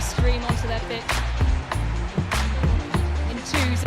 stream onto their pitch in twos.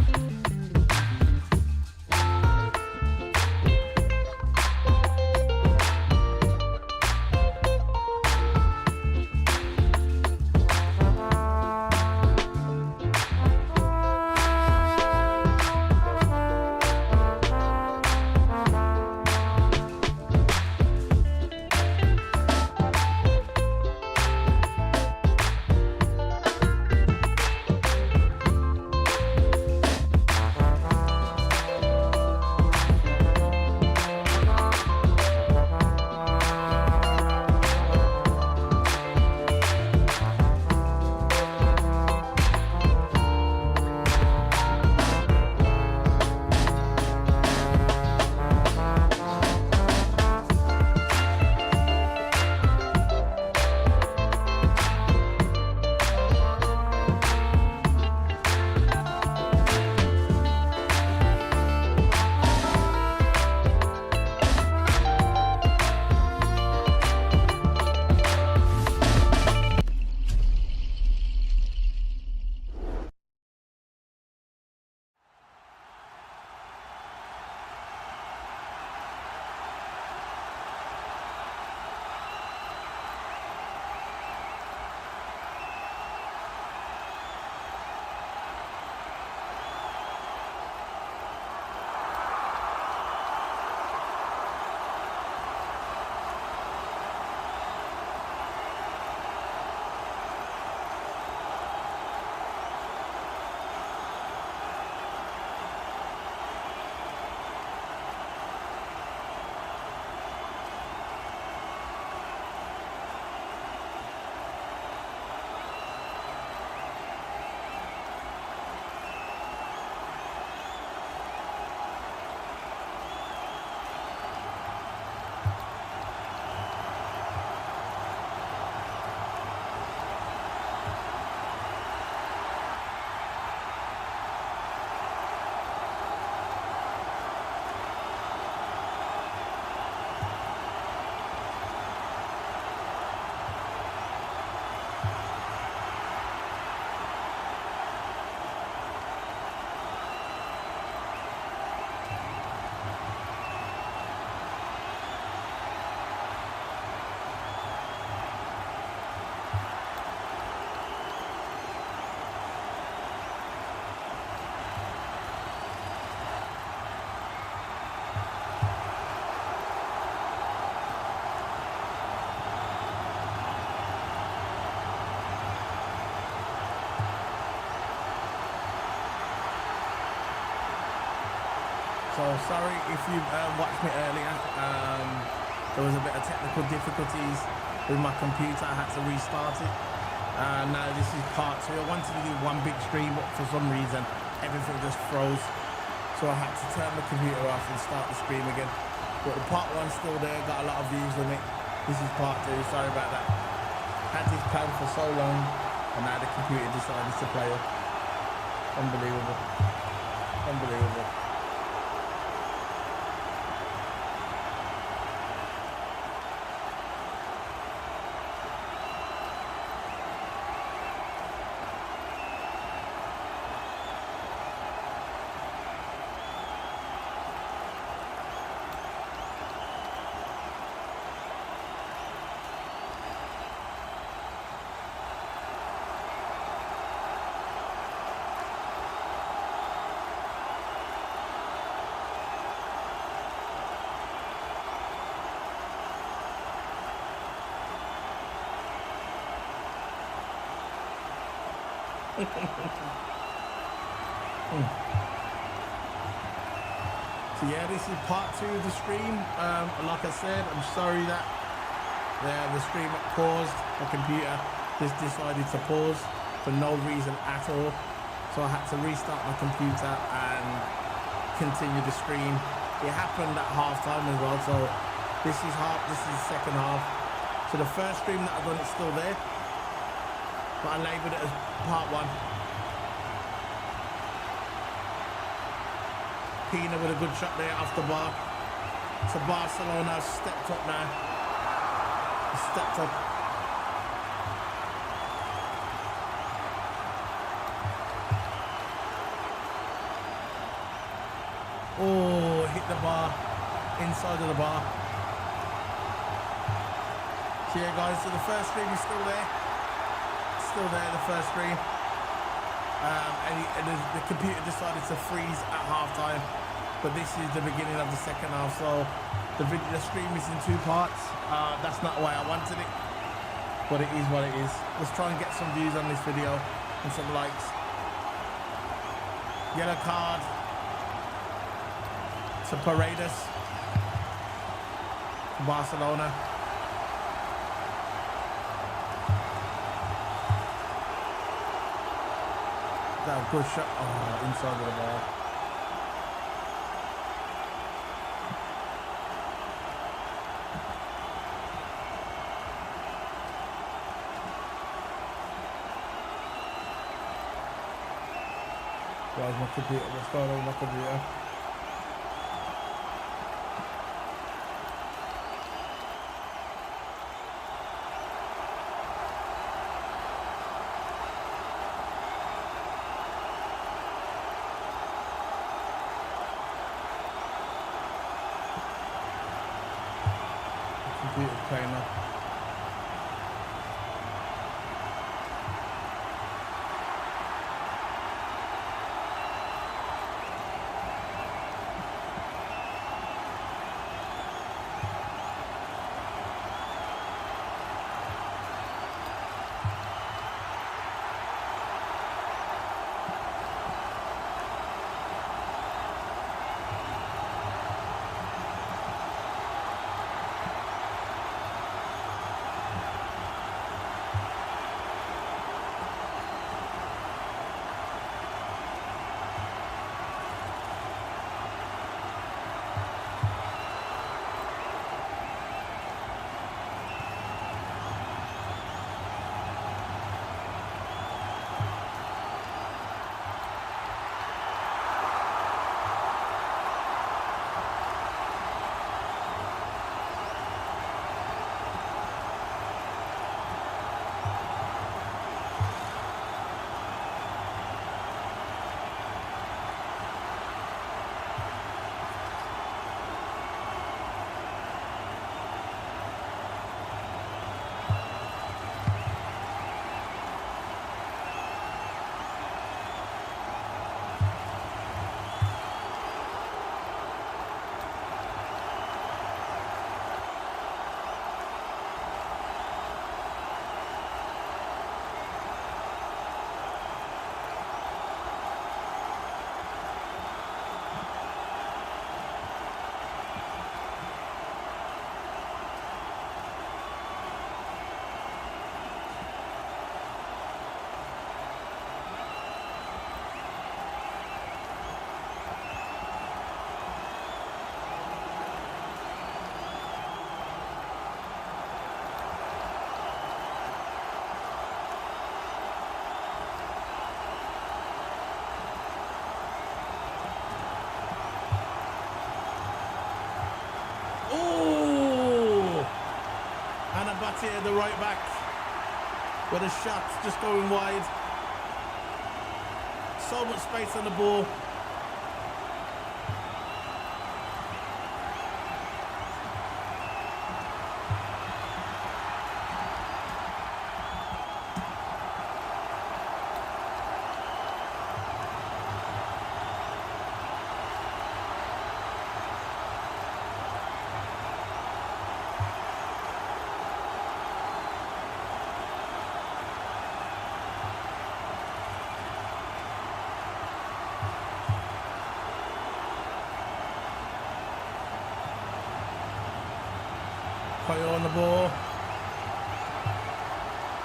So sorry if you watched me earlier, there was a bit of technical difficulties with my computer. I had to restart it. Now this is part 2. I wanted to do one big stream, but for some reason everything just froze. So I had to turn the computer off and start the stream again. But the part 1's still there, got a lot of views on it. This is part 2, sorry about that. Had this plan for so long, and now the computer decided to play up. Unbelievable. Unbelievable. So yeah, this is part 2 of the stream. Like I said, I'm sorry that the stream paused. The computer just decided to pause for no reason at all. So I had to restart my computer and continue the stream. It happened at half time as well. So this is the second half. So the first stream that I've done is still there, but I labelled it as part 1. Pina with a good shot there off the bar. So Barcelona stepped up now. Stepped up. inside of the bar. So yeah, guys, so the first stream is still there. Still there, the first stream. And the computer decided to freeze at halftime. But this is the beginning of the second half. So the stream is in 2 parts. That's not the way I wanted it. But it is what it is. Let's try and get some views on this video and some likes. Yellow card to Paredes for Barcelona. That good shot. Oh, inside of the ball. Where's my computer? What's going on with my computer? Computer's playing up. Here, the right back, with a shot just going wide. So much space on the ball. On the ball.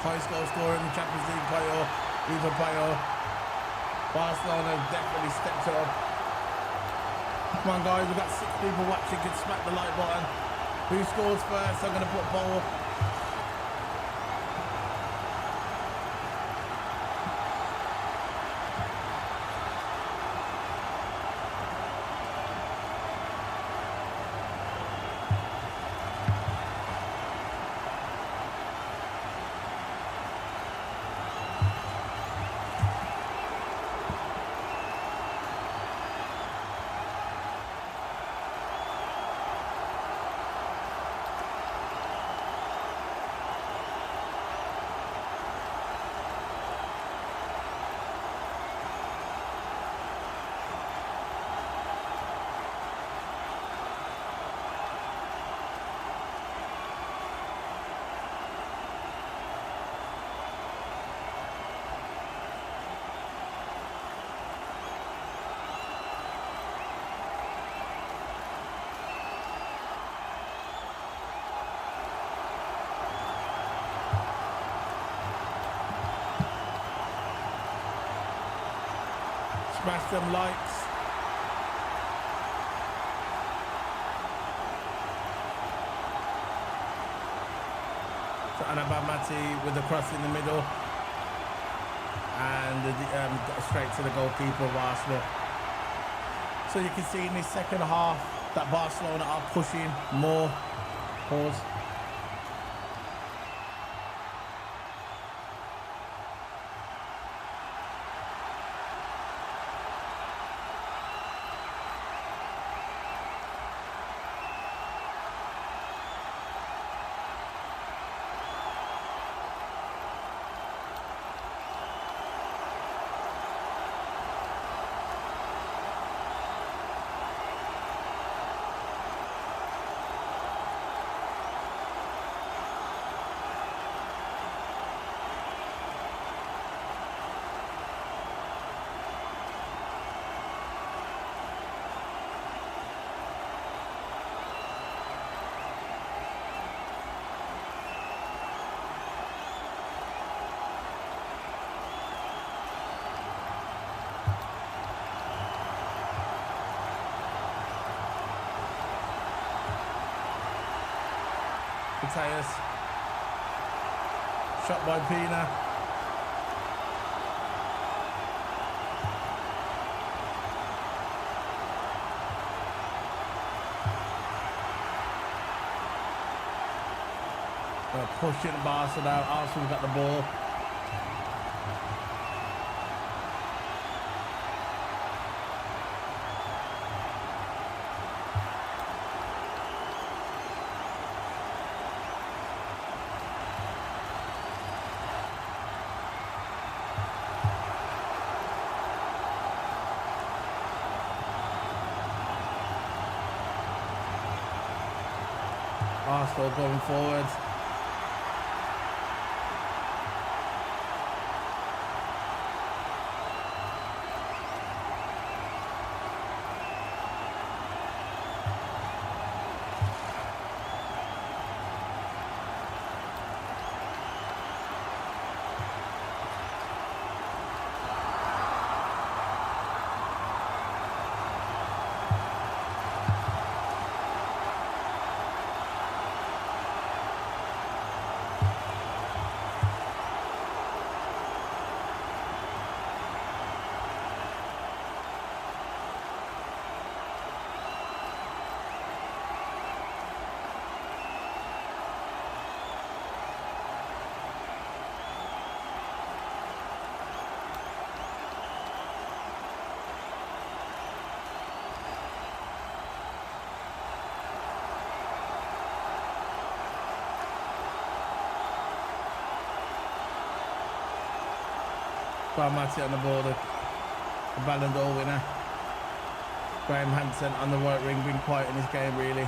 Highest goal scorer in the Champions League, Payo. Barcelona definitely stepped it up. Come on, guys, we've got 6 people watching. Can smack the like button. Who scores first? I'm going to put ball. Smash them likes. So Anabamati with the cross in the middle. And straight to the goalkeeper of Arsenal. So you can see in this second half that Barcelona are pushing more. Pause. Mateus. Shot by Pina. Pushing Barcelona out. Arsenal got the ball. Arsenal going forward. Mati on the ball, the Ballon d'Or winner. Graham Hansen on the right ring, been quiet in this game really.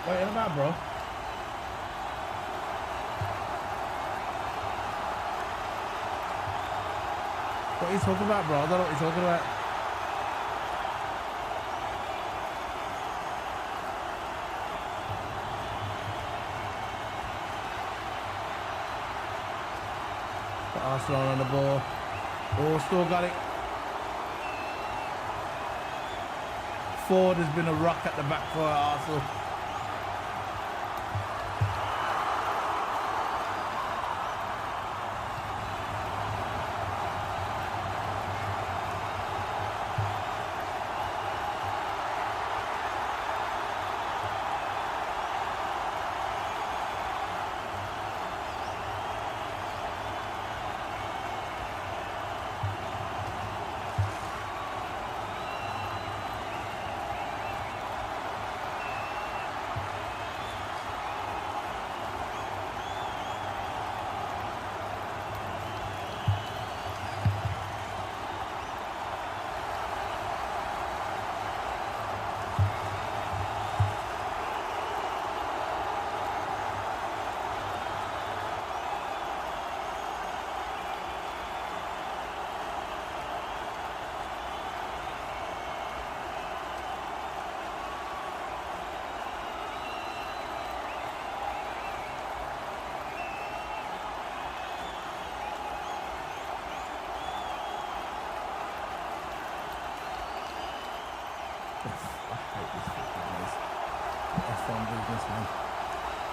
What are you about, bro? What are you talking about, bro? I don't know what you're talking about. Arsenal on the ball. Oh, still got it. Ford has been a rock at the back for Arsenal.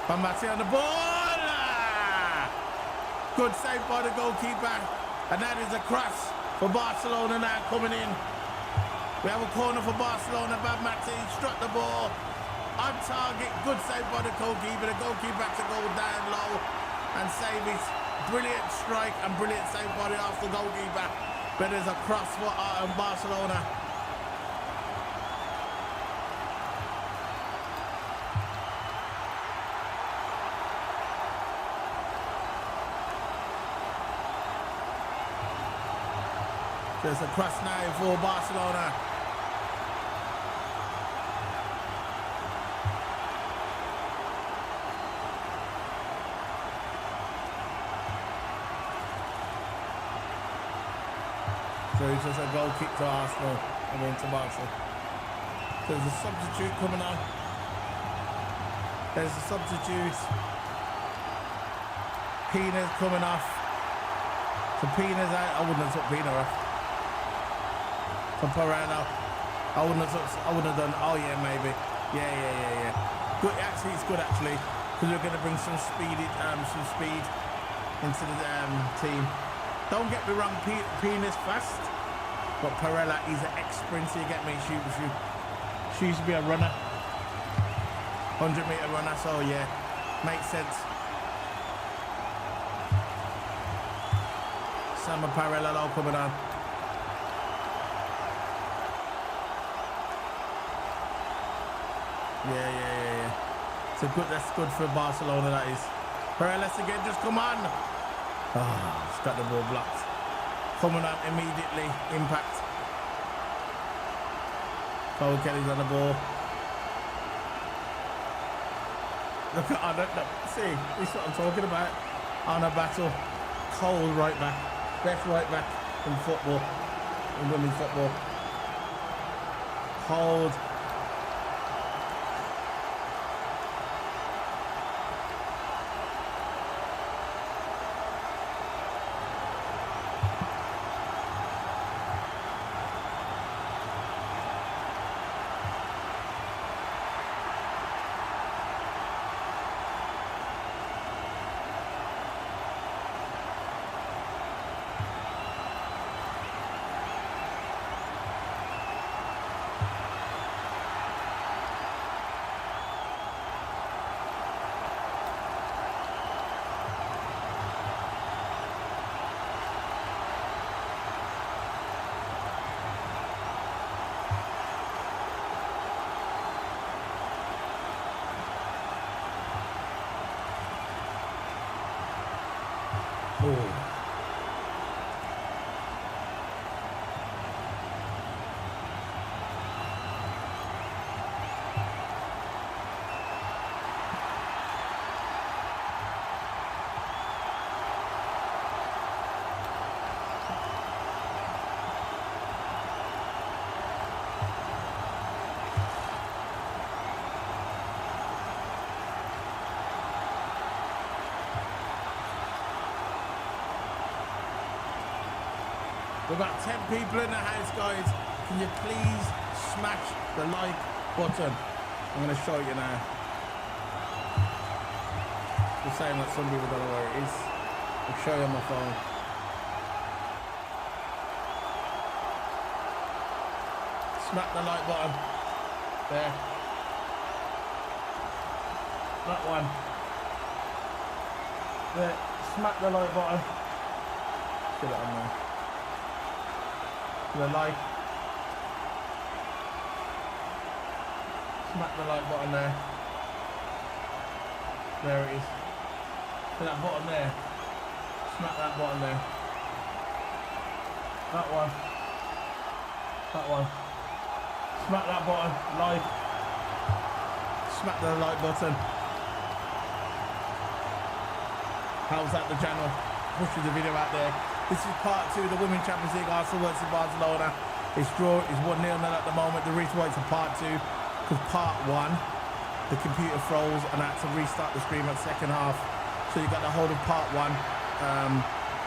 Van Basten on the ball. Good save by the goalkeeper. And that is a cross for Barcelona now coming in. We have a corner for Barcelona. Van Basten struck the ball on target. Good save by the goalkeeper. The goalkeeper had to go down low and save it. Brilliant strike and brilliant save by the Arsenal goalkeeper. But there's a cross for Barcelona. There's a cross now for Barcelona. So it's just a goal kick to Arsenal and then to Barca. There's a substitute coming on. There's a substitute. Pina's coming off. So Pina's out. I wouldn't have took Pina off. For Perello. I wouldn't have done. Oh yeah, maybe. Yeah. Good. Actually, it's good actually because we're going to bring some speed into the team. Don't get me wrong, Pina's fast, but Perella is an ex-sprinter, you get me? She used to be a runner, 100-meter runner, so yeah, makes sense. Samba Perella coming on. Yeah. So good, that's good for Barcelona, that is. Perella again, just come on. Oh, it's got the ball blocked. Coming on immediately. Impact. Cole Kelly's on the ball. Look at see, this is what I'm talking about. On a battle. Cold right back. Best right back in football. In women's football. Cold. We've got 10 people in the house, guys. Can you please smash the like button? I'm going to show you now. Just saying that some people don't know where it is. I'll show you on my phone. Smack the like button. There. That one. There. Smack the like button. Get it on there. The like. Smack the like button there. There it is. To that button there. Smack that button there. That one. That one. Smack that button. Like. Smack the like button. How's that the channel? Pushing the video out there. This is part 2 of the Women's Champions League. Arsenal versus Barcelona. It's draw. It's 1-0 at the moment. The reason why it's a part 2 because part 1, the computer froze and I had to restart the stream at second half. So you got the whole of part 1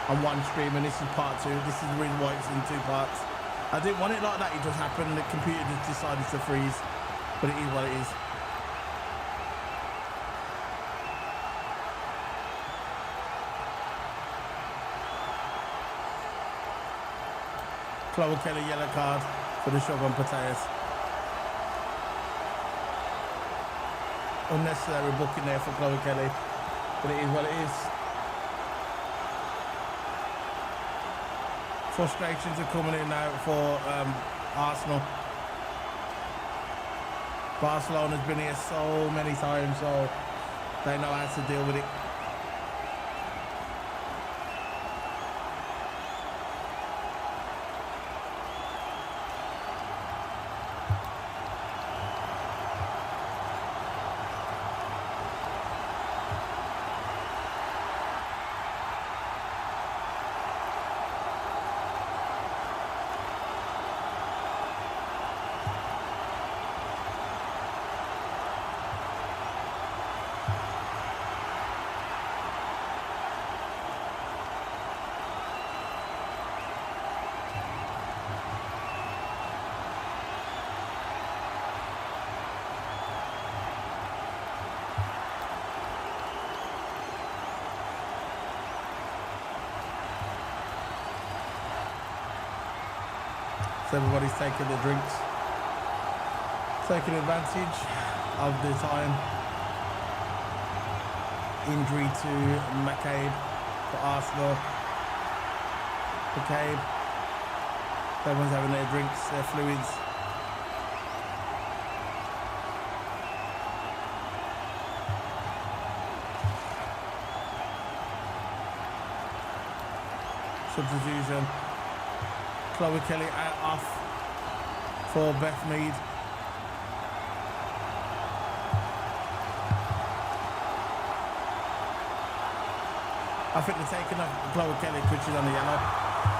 on one stream, and this is part 2. This is the reason why it's in 2 parts. I didn't want it like that. It just happened. The computer just decided to freeze, but it is what it is. Chloe Kelly yellow card for the shove on Pateas. Unnecessary booking there for Chloe Kelly, but it is what it is. Frustrations are coming in now for Arsenal. Barcelona's been here so many times, so they know how to deal with it. Everybody's taking the drinks, taking advantage of the time. Injury to McCabe for Arsenal. McCabe. Everyone's having their drinks, their fluids. Substitution. Chloe Kelly out off for Beth Mead. I think they're taking off Chloe Kelly because she's on the yellow,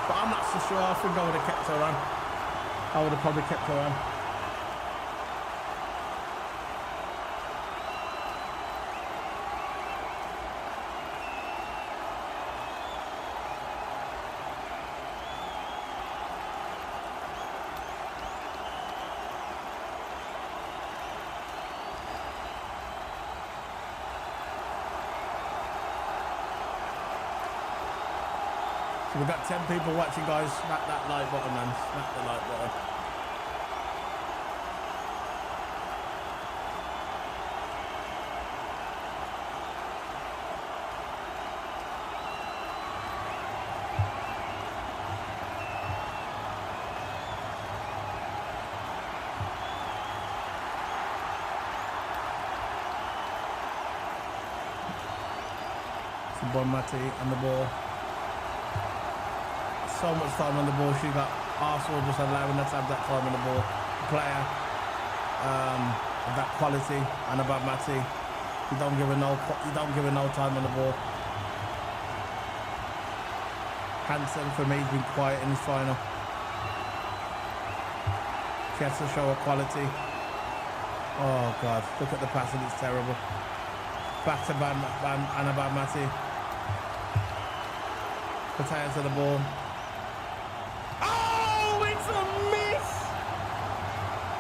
but I'm not so sure. I think I would have kept her on. I would have probably kept her on. So we've got 10 people watching, guys. Smack that like button, man. Smack the like button. So Bon Mati on the ball. So much time on the ball. She got Arsenal just allowing her to have that time on the ball. A player of that quality, and about Matty, you don't give her no time on the ball. Hansen for me has been quiet in his final. She has to show her quality. Oh God, look at the passing, it's terrible. Back to Annabelle Matty. Pateas to the ball.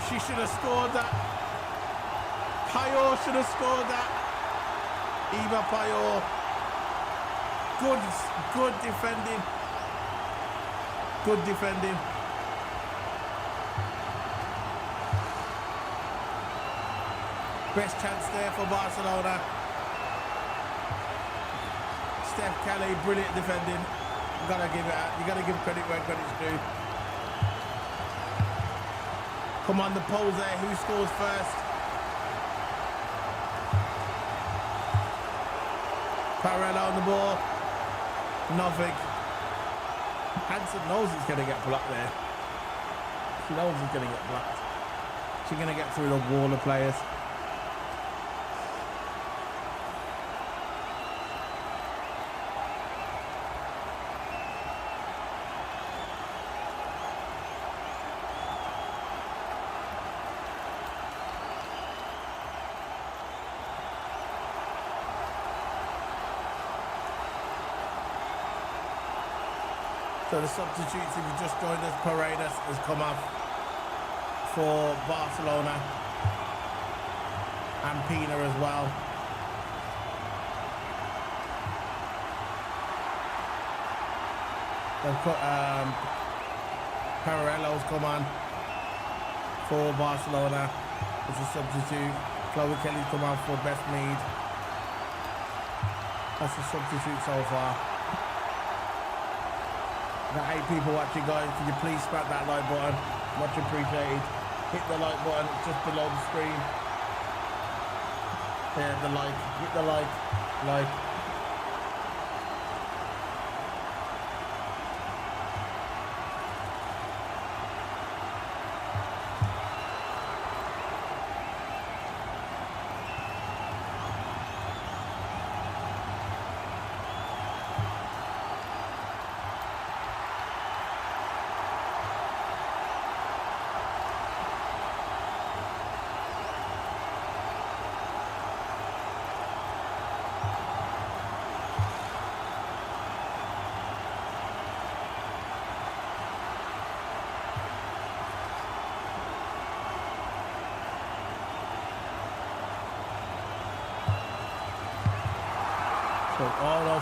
She should have scored that. Payor should have scored that. Eva Payor. Good defending. Good defending. Best chance there for Barcelona. Steph Kelly, brilliant defending. You gotta give credit where credit's due. Come on, the polls there. Who scores first? Parella on the ball. Nothing. Hansen knows he's going to get blocked there. She knows he's going to get blocked. She's going to get through the wall of players. So the substitutes, if you just joined us, Paredes has come off for Barcelona, and Pina as well. They've put Parello's come on for Barcelona. It's a substitute. Chloe Kelly's come on for Beth Mead. That's a substitute so far. Got 8 people watching, guys. Could you please smack that like button? Much appreciated. Hit the like button just below the screen. Yeah, the like. Hit the like.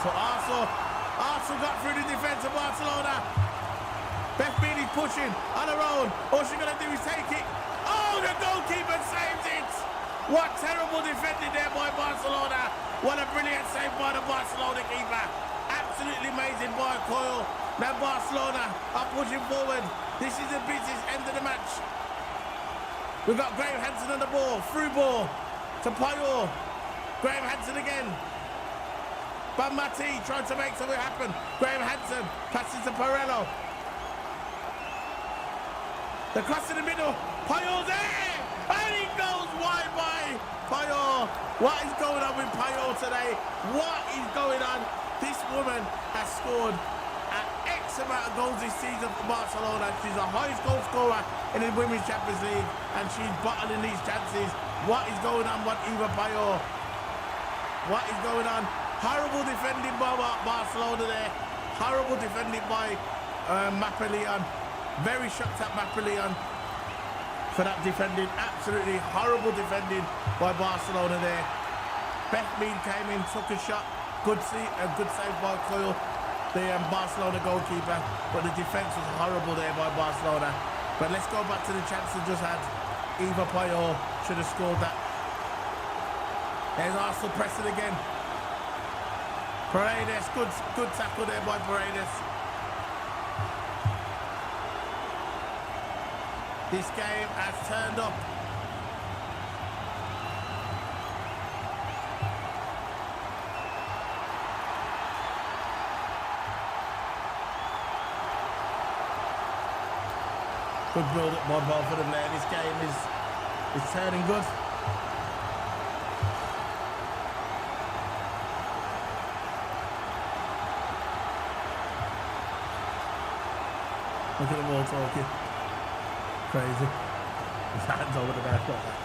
So Arsenal got through the defence of Barcelona. Beth Mead is pushing on her own. All she's going to do is take it. Oh, the goalkeeper saves it. What terrible defending there by Barcelona. What a brilliant save by the Barcelona keeper. Absolutely amazing by Coyle. Now Barcelona are pushing forward. This is the busiest end of the match. We've got Graham Hansen on the ball. Through ball to Payot. Graham Hansen again. Bamati trying to make something happen. Graham Hansen passes to Parello. The cross in the middle. Payot's there! And he goes wide by Payot. What is going on with Payot today? What is going on? This woman has scored an X amount of goals this season for Barcelona. She's the highest goal scorer in the Women's Champions League. And she's bottling these chances. What is going on with Eva Payot? What is going on? Horrible defending by Barcelona there. Horrible defending by Mapeleon. Very shocked at Mapeleon for that defending. Absolutely horrible defending by Barcelona there. Beth Mead came in, took a shot. Good save by Coyle, the Barcelona goalkeeper. But the defence was horrible there by Barcelona. But let's go back to the chance they just had. Eva Payot should have scored that. There's Arsenal pressing again. Paredes, good tackle there by Paredes. This game has turned up. Good build up by both of them there. This game is turning good. Look at them all talking. Crazy. His hands over the back like that.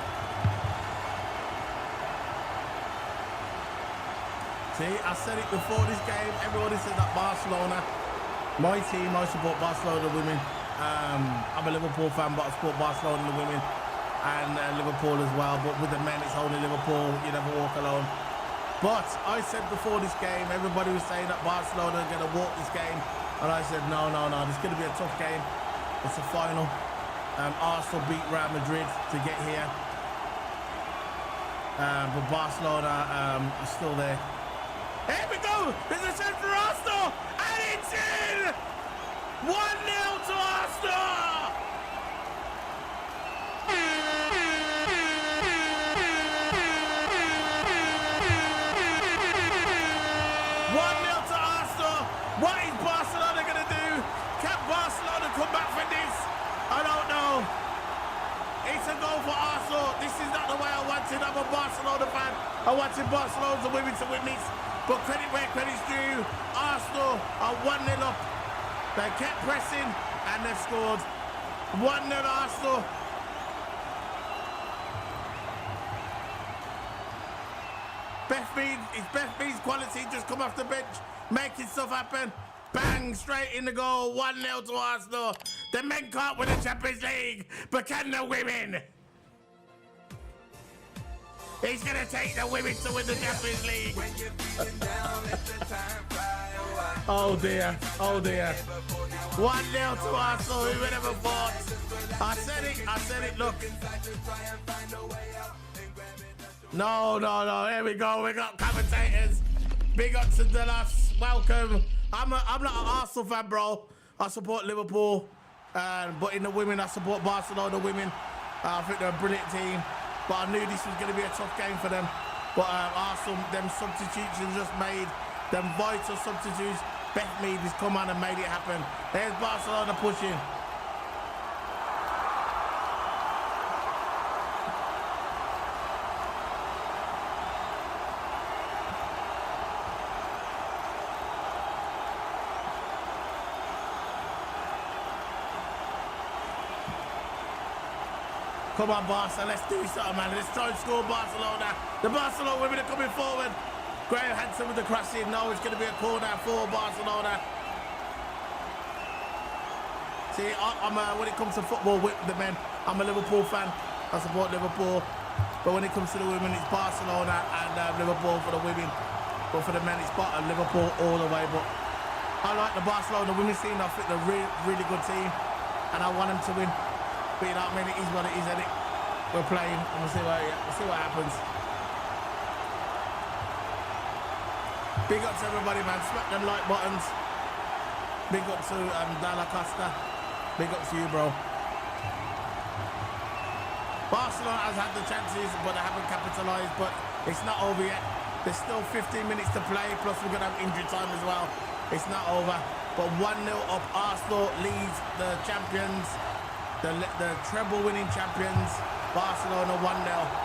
See, I said it before this game. Everybody said that Barcelona, my team, I support Barcelona women. I'm a Liverpool fan, but I support Barcelona the women and Liverpool as well. But with the men, it's only Liverpool. You never walk alone. But I said before this game, everybody was saying that Barcelona are going to walk this game. And I said, no, this is going to be a tough game. It's a final. Arsenal beat Real Madrid to get here. But Barcelona are still there. Here we go! There's a chance for Arsenal! And it's in! 1-0 to Arsenal! What is Barcelona going to do? Can Barcelona come back for this? I don't know. It's a goal for Arsenal. This is not the way I wanted. I'm a Barcelona fan. I wanted Barcelona to win it to win this. But credit where credit's due. Arsenal are 1-0 up. They kept pressing and they've scored. 1-0 Arsenal. Beth Mead's quality just come off the bench. Making stuff happen. Bang, straight in the goal. 1-0 to Arsenal. The men can't win the Champions League, but can the women? He's going to take the women to win the Champions League. Oh dear, oh dear. 1-0 to Arsenal, who would ever thought? I said it, look. No, here we go, we got commentators. Big up to Delos, welcome. I'm not an Arsenal fan, bro. I support Liverpool, but in the women, I support Barcelona women. I think they're a brilliant team, but I knew this was going to be a tough game for them. But Arsenal, them substitutions just made, them vital substitutes. Beth Mead has come on and made it happen. There's Barcelona pushing. Come on, Barca, let's do something, man. Let's try and score Barcelona. The Barcelona women are coming forward. Graham Hansen with the cross in. No, it's going to be a corner for Barcelona. See, I'm when it comes to football with the men, I'm a Liverpool fan. I support Liverpool. But when it comes to the women, it's Barcelona and Liverpool for the women. But for the men, it's Liverpool all the way. But I like the Barcelona women's team. I think they're a really good team. And I want them to win. But you know what I mean? It is what it is, isn't it? We're playing, and we'll see what happens. Big up to everybody, man. Smack them like buttons. Big up to Dalla Costa. Big up to you, bro. Barcelona has had the chances, but they haven't capitalised. But it's not over yet. There's still 15 minutes to play, plus we're going to have injury time as well. It's not over. But 1-0 up. Arsenal leads the champions. The treble winning champions, Barcelona 1-0.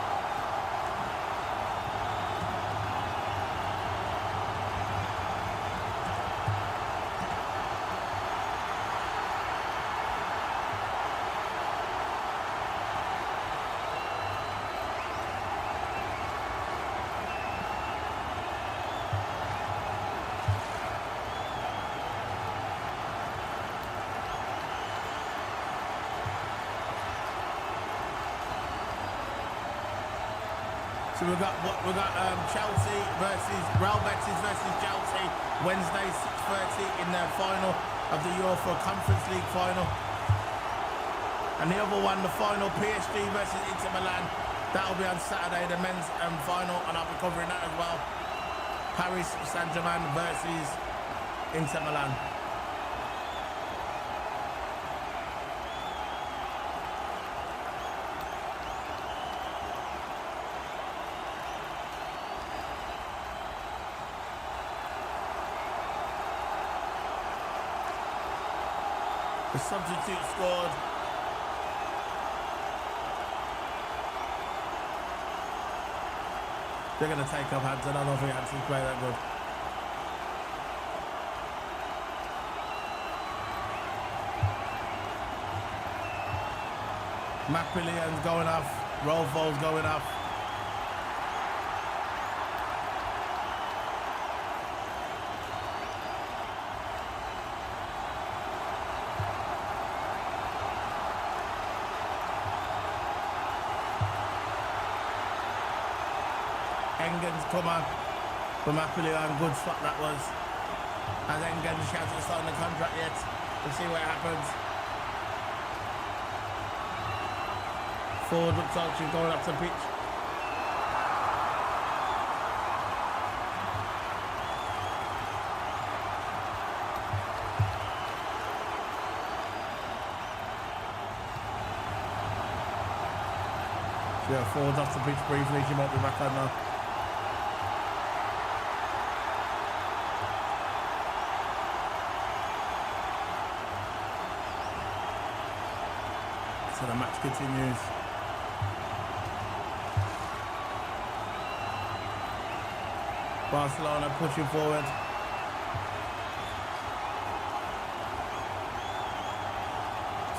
So we've got Chelsea versus Real Betis versus Chelsea Wednesday 6:30 in the final of the UEFA Conference League final. And the other one, the final, PSG versus Inter Milan. That'll be on Saturday, the men's final, and I'll be covering that as well. Paris Saint-Germain versus Inter Milan. The substitute scored. They're going to take up Hansen. I don't think Hansen's playing that good. Macmillan's going off. Rolfo's going off. Engen's come on from Macmillan. Good spot that was. As Engen hasn't signed the contract yet. We'll see what happens. Forward looks like she's going up the pitch. Yeah, forward off the pitch briefly. She might be back on now. So the match continues. Barcelona pushing forward.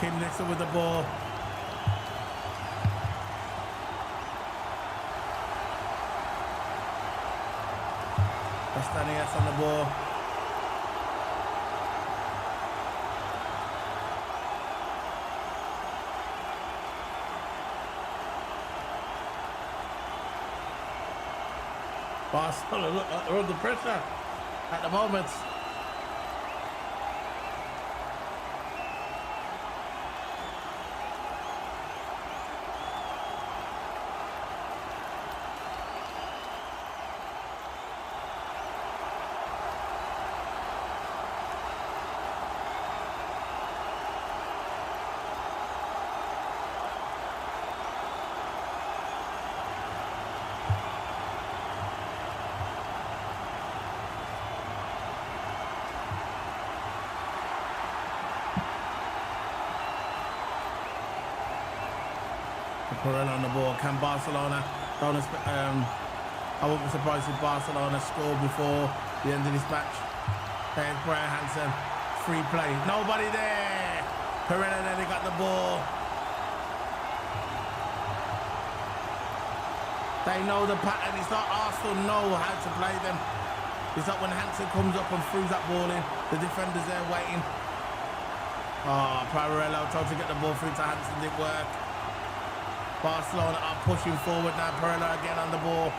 Kim Little with the ball. Castañas on the ball. Barcelona look like they're under pressure at the moment. Perella on the ball. Can Barcelona? I wouldn't be surprised if Barcelona scored before the end of this match. There's Brian Hansen. Free play. Nobody there. Perella then he got the ball. They know the pattern. It's not Arsenal know how to play them. It's like when Hansen comes up and throws that ball in, the defenders there waiting. Oh, Perella tried to get the ball through to Hansen, didn't work. Barcelona are pushing forward now. Perella again on the ball.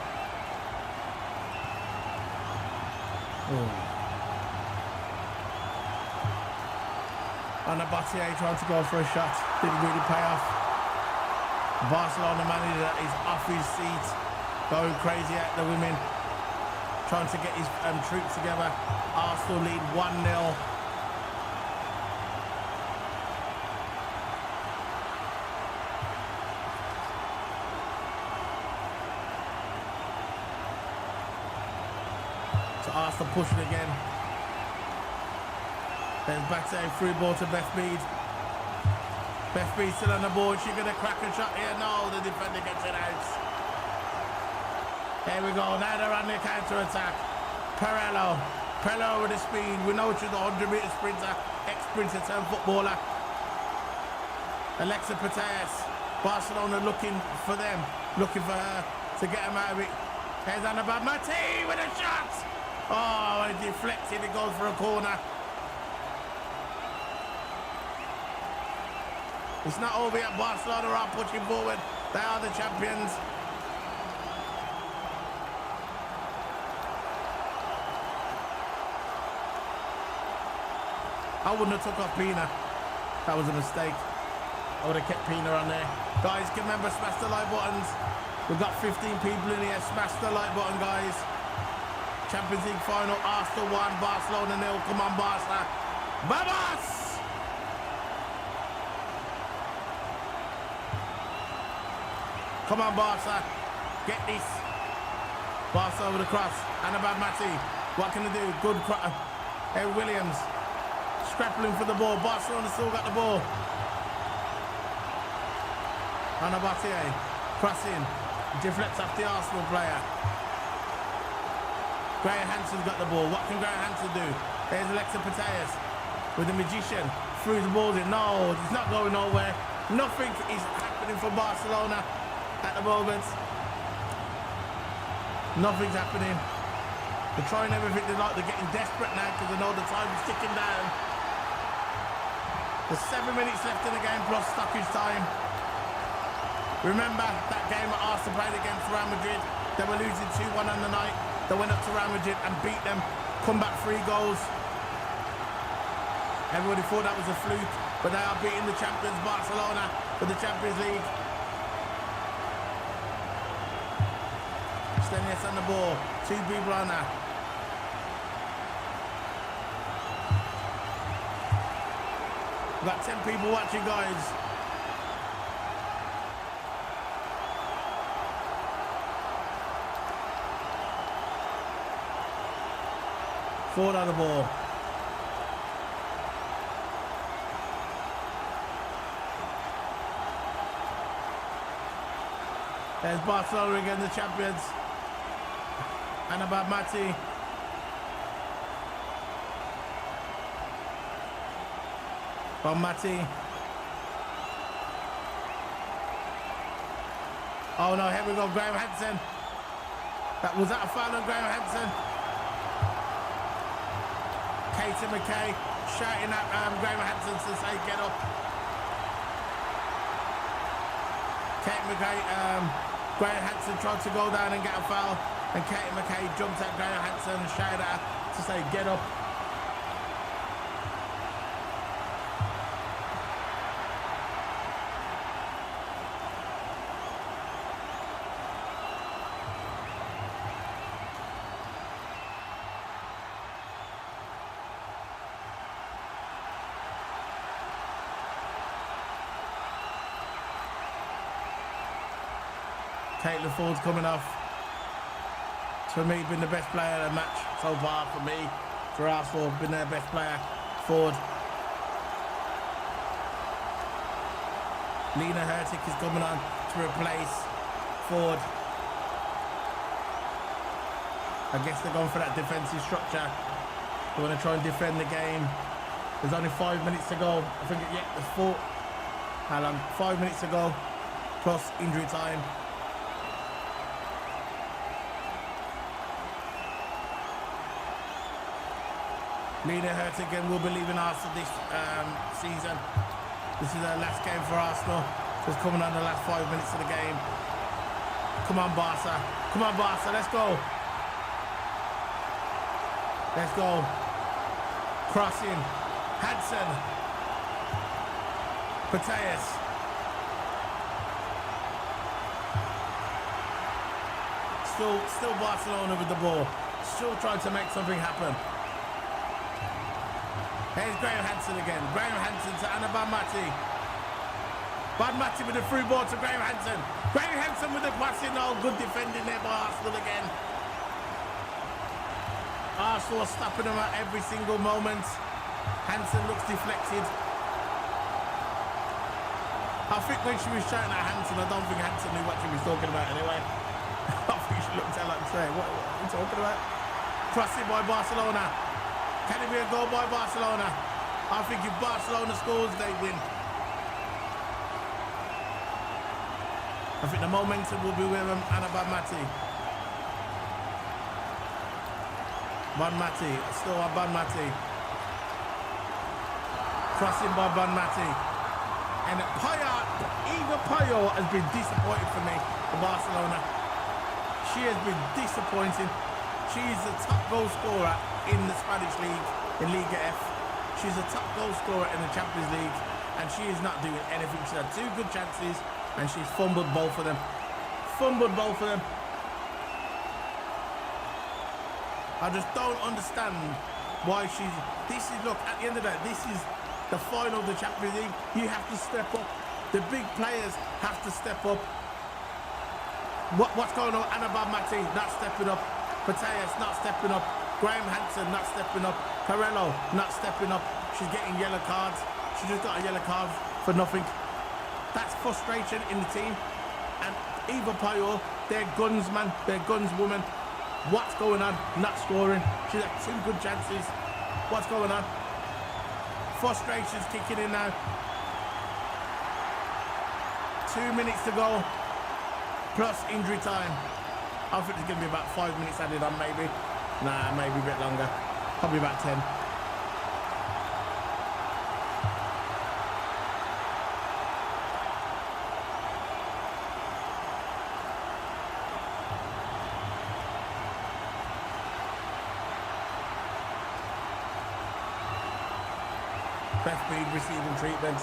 Anabatia trying to go for a shot. Didn't really pay off. Barcelona manager is off his seat, going crazy at the women, trying to get his troops together. Arsenal lead 1-0. So Arsenal pushing again. Then back to a free ball to Beth Mead. Beth Mead still on the board. She's going to crack a shot here. No, the defender gets it out. Here we go. Now they're on the counter-attack. Perella with the speed. We know she's a 100-metre sprinter, ex-sprinter turned footballer. Alexa Pateas. Barcelona looking for them, looking for her to get them out of it. Here's Annabelle Mati with a shot. Oh, it deflected. It goes for a corner. It's not over yet. Barcelona are pushing forward. They are the champions. I wouldn't have took off Pina. That was a mistake. I would have kept Pina on there. Guys, remember, smash the like buttons. We've got 15 people in here. Smash the like button, guys. Champions League final. Arsenal 1, Barcelona 0. Come on, Barca. Vamos! Come on, Barca. Get this. Barca over the cross. Annabelle Mati. What can they do? Good cross. Hey, Williams. Scrappling for the ball. Barcelona still got the ball. Anabatie. Crossing. Deflects off the Arsenal player. Graham Hansen's got the ball. What can Graham Hansen do? There's Alexa Pateas with the magician. Through the ball in. No, it's not going nowhere. Nothing is happening for Barcelona at the moment. Nothing's happening. They're trying everything. They're getting desperate now because they know the time is ticking down. There's 7 minutes left in the game plus stoppage time. Remember that game at Arsenal played against Real Madrid. They were losing 2-1 on the night. They went up to Real Madrid and beat them. Come back 3 goals. Everybody thought that was a fluke, but they are beating the champions Barcelona for the Champions League. Stenius on the ball. 2 people on there. We've got 10 people watching, guys. Forward on the ball. There's Barcelona again, the champions. Annabelle Mati. From Mati. Oh no, here we go, Graham Hansen. Was that a foul on Graham Hansen? Katie McKay shouting at Graham Hansen to say get up. Kate McKay, Graham Hansen tried to go down and get a foul, and Kate McKay jumped at Graham Hansen and shouted at her to say get up. Caitlin Ford's coming off. For me, been the best player of the match so far for me. For Arsenal, been their best player. Ford. Lena Hurtig is coming on. to replace Ford. I guess they're going for that defensive structure. They want to try and defend the game. There's only 5 minutes to go. I think, yeah, there's 4. How long? 5 minutes to go, plus injury time. Lena Hertigan will be leaving Arsenal this season. This is the last game for Arsenal. So it's coming on the last 5 minutes of the game. Come on, Barca. Come on, Barca. Let's go. Let's go. Crossing. Hansen. Mateus. Still Barcelona with the ball. Still trying to make something happen. Here's Graham Hansen again. Graham Hansen to Anaban Mati. Bad Mati with the through ball to Graham Hansen. Graham Hansen with the passing. Oh, good defending there by Arsenal again. Arsenal are stopping them at every single moment. Hansen looks deflected. I think when she was shouting at Hansen, I don't think Hansen knew what she was talking about anyway. I think she looked at her like, what are you talking about? Crossing by Barcelona. Can it be a goal by Barcelona? I think if Barcelona scores, they win. I think the momentum will be with them and about Mati. Ban Mati, still on Ban Mati. Crossing by Ban Mati. And Eva Payo has been disappointing for me for Barcelona. She has been disappointing. She's the top goal scorer in the Spanish league, in Liga F. She's a top goal scorer in the Champions League, and she is not doing anything. She's had 2 good chances, and she's fumbled both of them. Fumbled both of them. I just don't understand why she's... Look, at the end of the day, this is the final of the Champions League. You have to step up. The big players have to step up. What's going on? Anaban Mati not stepping up. Mateus not stepping up. Graham Hansen not stepping up. Carello not stepping up. She's getting yellow cards. She just got a yellow card for nothing. That's frustration in the team. And Eva Payo, they're guns, man. They're guns, woman. What's going on? Not scoring. She's had 2 good chances. What's going on? Frustration's kicking in now. 2 minutes to go. Plus injury time. I think there's going to be about 5 minutes added on, maybe. Nah, maybe a bit longer. Probably about 10. Beth Bead receiving treatment.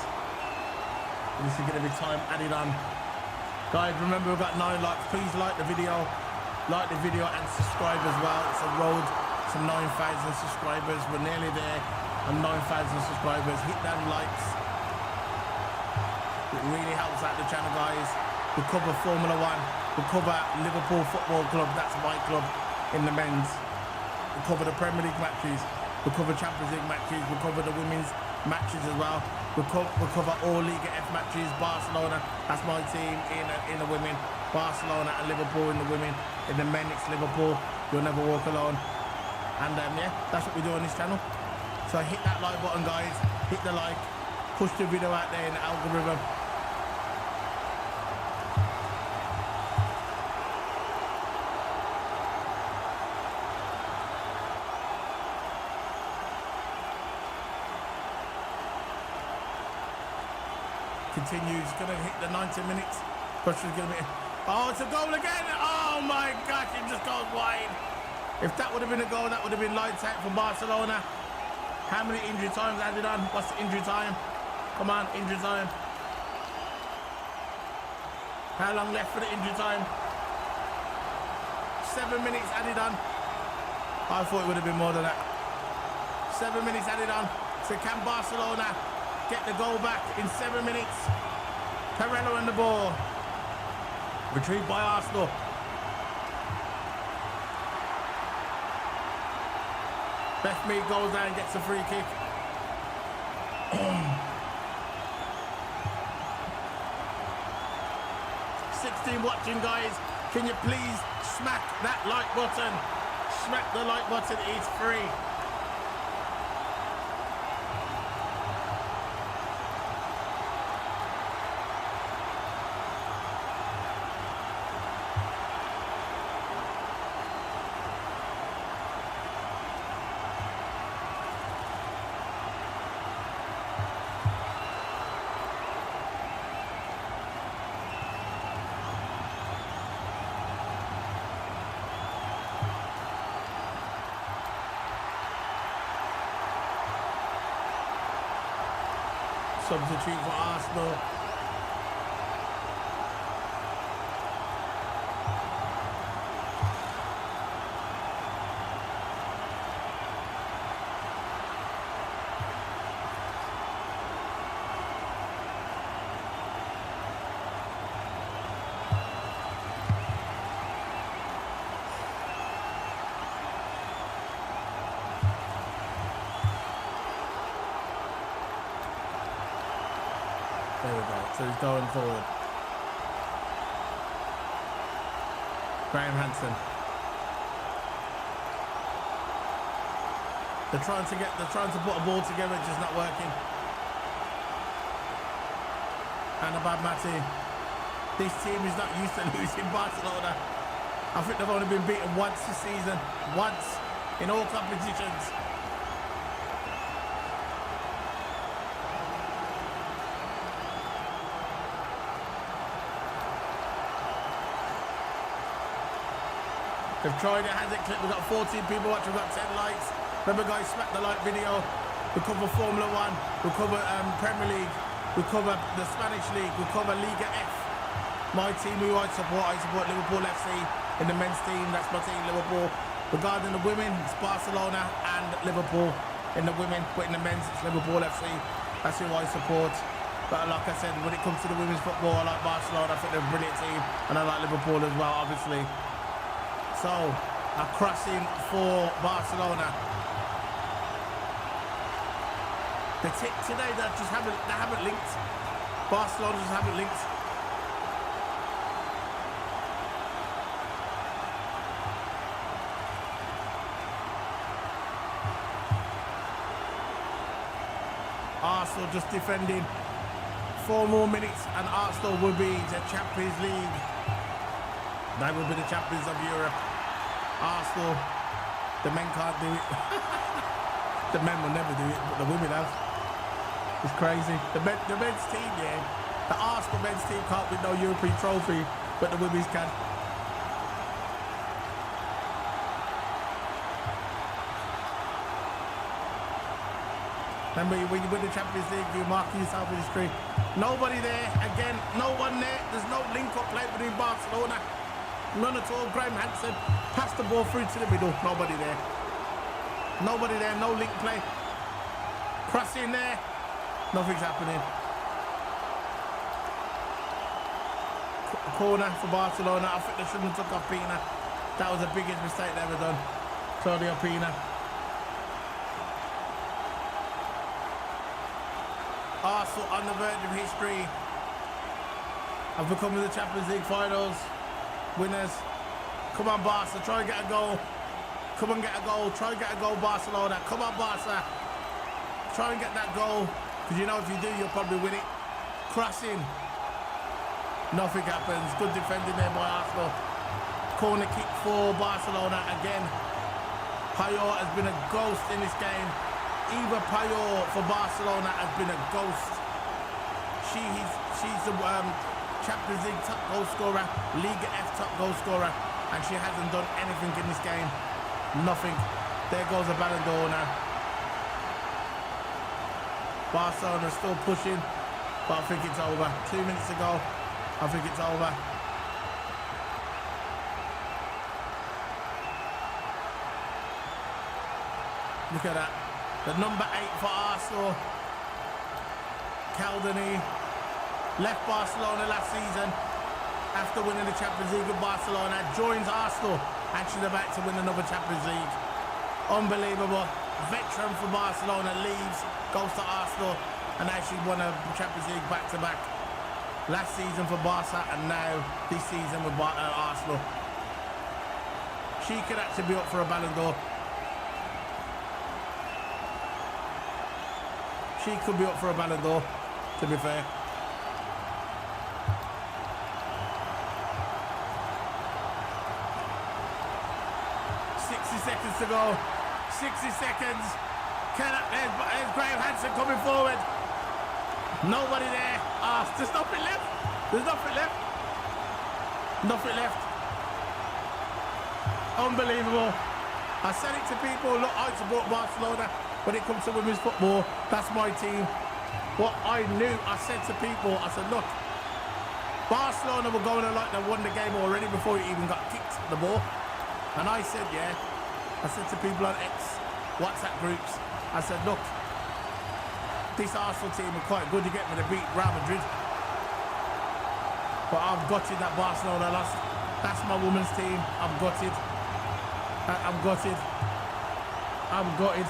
This is going to be time added on. Guys, remember we've got 9 likes. Please like the video. Like the video and subscribe as well. It's a road to 9,000 subscribers. We're nearly there on 9,000 subscribers. Hit them likes. It really helps out the channel, guys. We cover Formula 1. We cover Liverpool Football Club. That's my club in the men's. We cover the Premier League matches. We cover Champions League matches. We cover the women's matches as well. We cover all Liga F matches. Barcelona, that's my team in the women. Barcelona and Liverpool in the women. In the men, it's Liverpool. You'll never walk alone. And yeah, that's what we do on this channel. So hit that like button, guys. Hit the like. Push the video out there in the algorithm. Continues, gonna hit the 90 minutes. Pressure's gonna be... Oh, it's a goal again! Oh my gosh, it just goes wide. If that would have been a goal, that would have been lights out for Barcelona. How many injury times added on? What's the injury time? Come on, injury time. How long left for the injury time? 7 minutes added on. I thought it would have been more than that. 7 minutes added on. So can Barcelona get the goal back in 7 minutes? Carello and the ball. Retrieved by Arsenal. Beth Mead goes down and gets a free kick. stream watching, guys, can you please smack that like button? Smack the like button, it's free. Substitute for Arsenal. There we go. So he's going forward. Graham Hansen. They're trying to put a ball together, it's just not working. And about Mati. This team is not used to losing Barcelona. I think they've only been beaten once this season. Once in all competitions. They've tried it, hasn't clicked. We've got 14 people watching, we've got 10 likes. Remember, guys, smack the like video. We cover Formula 1, we cover Premier League, we cover the Spanish League, we cover Liga F. My team who I support Liverpool FC. In the men's team, that's my team, Liverpool. Regarding the women, it's Barcelona and Liverpool. In the women, but in the men's, it's Liverpool FC. That's who I support. But like I said, when it comes to the women's football, I like Barcelona. I think they're a brilliant team. And I like Liverpool as well, obviously. So, a crossing for Barcelona. The tip today, they haven't linked. Barcelona just haven't linked. Arsenal just defending. 4 more minutes and Arsenal will be the Champions League. They will be the champions of Europe. Arsenal, the men can't do it. The men will never do it, but the women have. It's crazy. The men's team, yeah. The Arsenal men's team can't win no European trophy, but the women's can. Remember, when you win the Champions League, you mark yourself with the screen. Nobody there. Again, no one there. There's no link-up play between Barcelona. None at all. Graham Hansen passed the ball through to the middle. Nobody there. Nobody there. No link play. Cross in there. Nothing's happening. Corner for Barcelona. I think they shouldn't have took off Pina. That was the biggest mistake they ever done. Claudio Pina. Arsenal on the verge of history of becoming the Champions League finals winners. Come on, Barca, try and get a goal. Come and get a goal. Try and get a goal, Barcelona. Come on, Barca. Try and get that goal. Because you know if you do, you'll probably win it. Crossing. Nothing happens. Good defending there by Arsenal. Corner kick for Barcelona again. Puyol has been a ghost in this game. Eva Puyol for Barcelona has been a ghost. She's the Champions League top goal scorer, Liga F top goal scorer, and she hasn't done anything in this game. Nothing. There goes a Ballon d'Or now. Barcelona still pushing, but I think it's over. 2 minutes to go. I think it's over. Look at that. The number 8 for Arsenal, Caldini, left Barcelona last season after winning the Champions League with Barcelona, joins Arsenal, and she's about to win another Champions League. Unbelievable. Veteran for Barcelona leaves, goes to Arsenal, and now she's won a Champions League back-to-back. Last season for Barca and now this season with Arsenal. She could actually be up for a Ballon d'Or. She could be up for a Ballon d'Or, to be fair. Seconds to go. 60 seconds. There's Graham Hansen coming forward. Nobody there. There's nothing left. There's nothing left. Nothing left. Unbelievable. I said it to people. Look, I support Barcelona when it comes to women's football. That's my team. What I knew, I said to people, I said, look, Barcelona were going to like they won the game already before you even got kicked the ball. And I said, yeah. I said to people on X, WhatsApp groups, I said, look, this Arsenal team are quite good to get me to beat Real Madrid. But I'm gutted that Barcelona lost. That's my women's team. I'm gutted. I'm gutted. I'm gutted.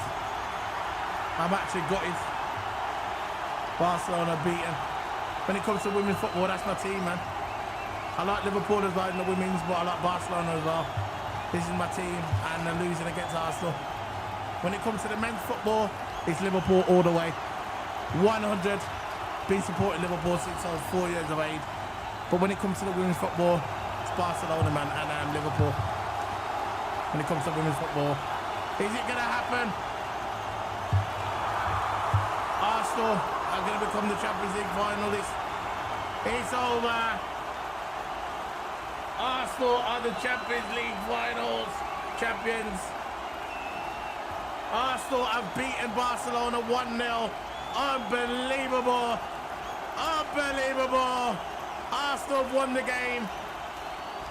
I'm actually gutted. Barcelona beaten. When it comes to women's football, that's my team, man. I like Liverpool as well in the women's, but I like Barcelona as well. This is my team, and they're losing against Arsenal. When it comes to the men's football, it's Liverpool all the way. 100. Been supporting Liverpool since I was 4 years of age. But when it comes to the women's football, it's Barcelona, man, and Liverpool. When it comes to women's football, is it gonna happen? Arsenal are gonna become the Champions League finalists. It's over. Arsenal are the Champions League finals champions. Arsenal have beaten Barcelona 1-0. Unbelievable. Unbelievable. Arsenal won the game.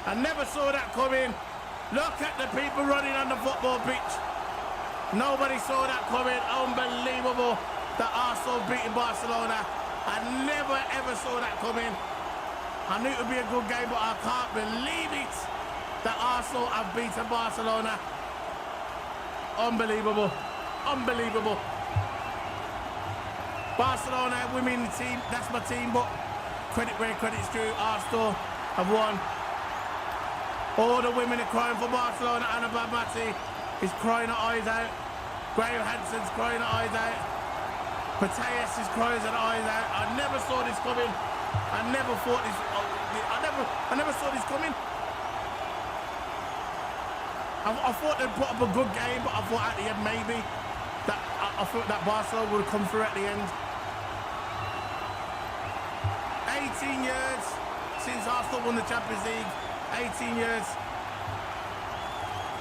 I never saw that coming. Look at the people running on the football pitch. Nobody saw that coming. Unbelievable that Arsenal beating Barcelona. I never ever saw that coming. I knew it would be a good game, but I can't believe it that Arsenal have beaten Barcelona. Unbelievable. Unbelievable. Barcelona women team, that's my team, but credit where credit's due. Arsenal have won. All the women are crying for Barcelona. Anna Babati is crying her eyes out. Graham Hansen's crying her eyes out. Mateus is crying her eyes out. I never saw this coming. I never thought this. I never saw this coming. I thought they'd put up a good game, but I thought at the end maybe that I thought that Barcelona would come through at the end. 18 years since Arsenal won the Champions League. 18 years.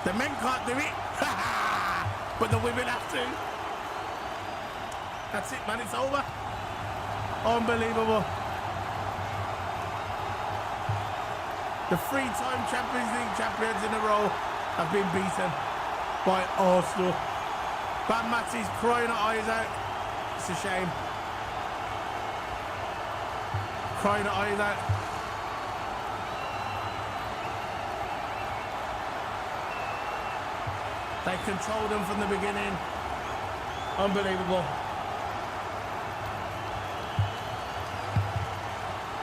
The men can't do it, but the women have to. That's it, man. It's over. Unbelievable. The three-time Champions League champions in a row have been beaten by Arsenal. Bam Matty's crying her eyes out. It's a shame. Crying her eyes out. They controlled them from the beginning. Unbelievable.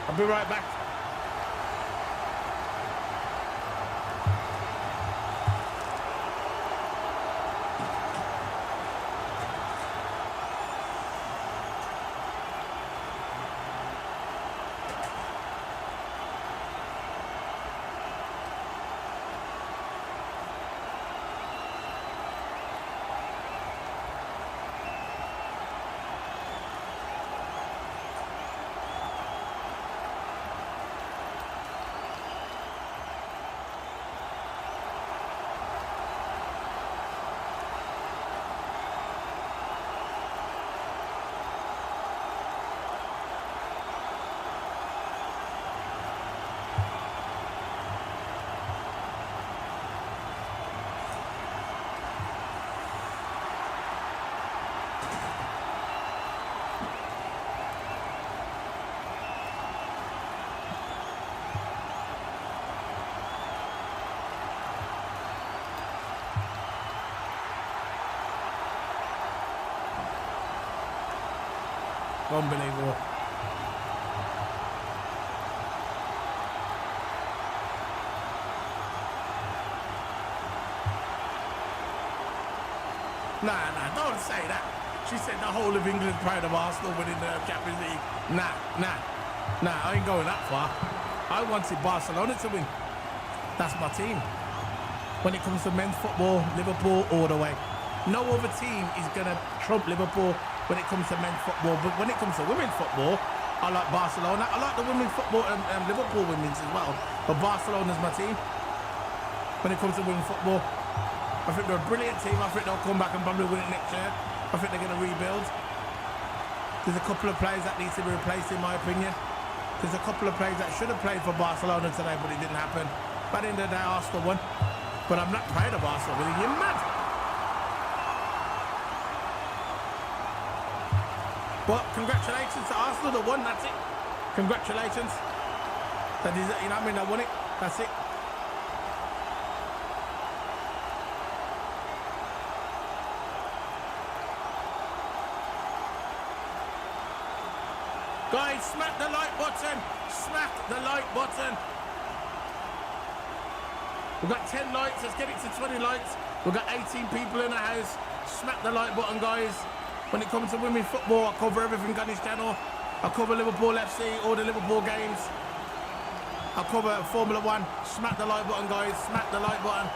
I'll be right back. Unbelievable. Nah, don't say that. She said the whole of England's proud of Arsenal winning the Champions League. Nah, I ain't going that far. I wanted Barcelona to win. That's my team. When it comes to men's football, Liverpool all the way. No other team is going to trump Liverpool when it comes to men's football. But when it comes to women's football, I like Barcelona. I like the women's football and Liverpool women's as well. But Barcelona's my team. When it comes to women's football, I think they're a brilliant team. I think they'll come back and probably win it next year. I think they're going to rebuild. There's a couple of players that need to be replaced, in my opinion. There's a couple of players that should have played for Barcelona today, but it didn't happen. By the end of the day, Arsenal won. But I'm not proud of Arsenal, really. You're mad. But congratulations to Arsenal, they won, that's it. Congratulations. That is, you know what I mean, they won it, that's it. Guys, smack the like button. Smack the like button. We've got 10 likes. Let's get it to 20 likes. We've got 18 people in the house. Smack the like button, guys. When it comes to women's football, I cover everything on this channel. I cover Liverpool FC, all the Liverpool games. I cover Formula 1. Smack the like button, guys. Smack the like button.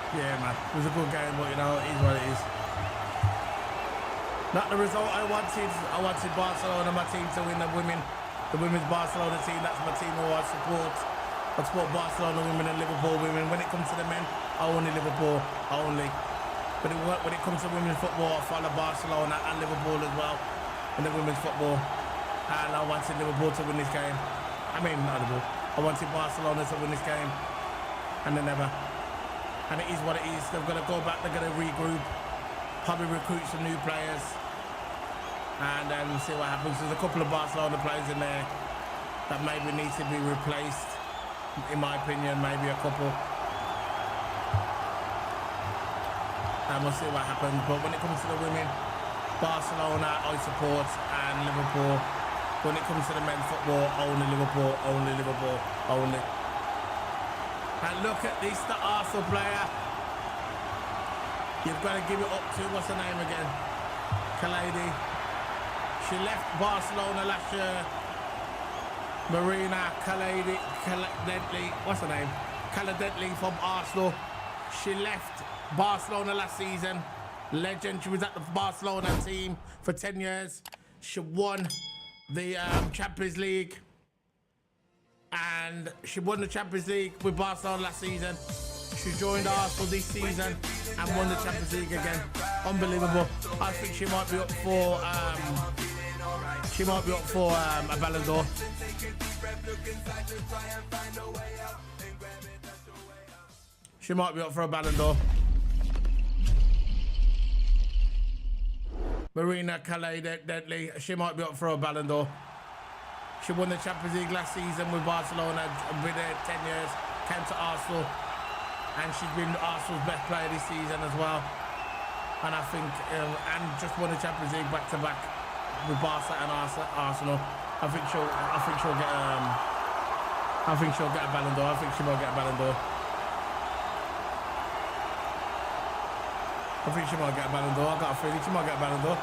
Yeah, man. It was a good game, but, you know, it is what it is. Not the result I wanted. I wanted Barcelona, my team, to win the women's Barcelona team. That's my team who I support. I support Barcelona women and Liverpool women. When it comes to the men, only Liverpool, only. But when it comes to women's football, I follow Barcelona and Liverpool as well in the women's football. And I wanted Liverpool to win this game. I mean, not Liverpool. I wanted Barcelona to win this game. And they never. And it is what it is. They're going to go back, they're going to regroup, probably recruit some new players, and then see what happens. There's a couple of Barcelona players in there that maybe need to be replaced, in my opinion, maybe a couple. And we'll see what happens. But when it comes to the women, Barcelona I support, and Liverpool. When it comes to the men's football, only Liverpool, only Liverpool, only. And look at this, the Arsenal player. You've got to give it up to, what's her name again? Kalady. She left Barcelona last year. Marina Kalady, what's her name? Kalady from Arsenal. She left Barcelona last season. Legend, she was at the Barcelona team for 10 years. She won the Champions League. And she won the Champions League with Barcelona last season. She joined Arsenal this season and won the Champions League again. Unbelievable. I think she might be up for a Ballon d'Or. She might be up for a Ballon d'Or. Marina Kalady, she might be up for a Ballon d'Or. She won the Champions League last season with Barcelona, been there 10 years, came to Arsenal, and she's been Arsenal's best player this season as well. and I think and just won the Champions League back to back with Barca and Arsenal. I think she'll get a Ballon d'Or. I think she might get a Ballon d'Or. I think she might get a Ballon d'Or. I got a feeling she might get a Ballon d'Or.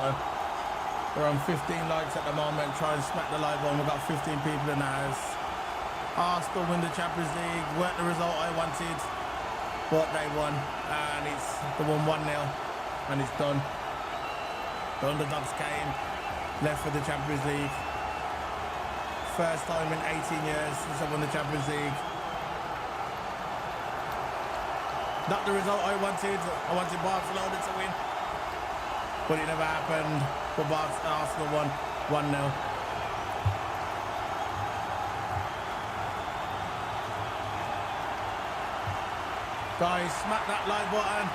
We're on 15 likes at the moment. Try and smack the like button. We've got 15 people in the house. Arsenal win the Champions League. Weren't the result I wanted, but they won, and they won 1-0, and it's done. The underdogs came, left for the Champions League. First time in 18 years since I won the Champions League. Not the result I wanted. I wanted Barcelona to win, but it never happened. But Arsenal won 1-0. Guys, smack that like button.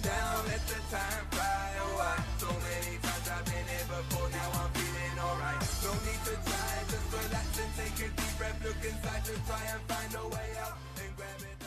down, let the time fly. Oh, so many times I've been here before, now I'm feeling alright. No need to try, just relax and take a deep breath. Look inside to try and find a way out and grab it.